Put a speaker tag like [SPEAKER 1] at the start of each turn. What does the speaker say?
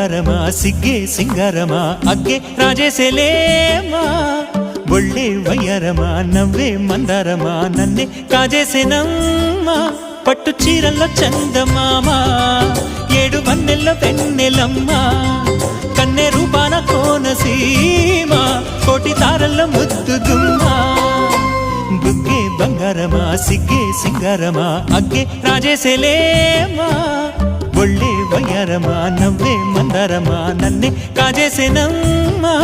[SPEAKER 1] బంగారమా సిగ్గే సింగారమా అగ్గే రాజేసేలేమా ఒళ్ళే వయ్యారమా నవ్వే మందారమా నన్నే కాజేసేనమ్మా పట్టు చీరల్లో చందమామా ఏడు వన్నెల్లో వెన్నెలమ్మా కన్నె రూపాన కోనసీమ కోటి తారల్లో ముద్దుగుమ్మా బుగ్గే బంగారమా సిగ్గే సింగారమా అగ్గే రాజేసేలేమా ఒళ్ళే వయ్యారమా నవ్వే మందారమా నన్నే కాజేసేనమ్మా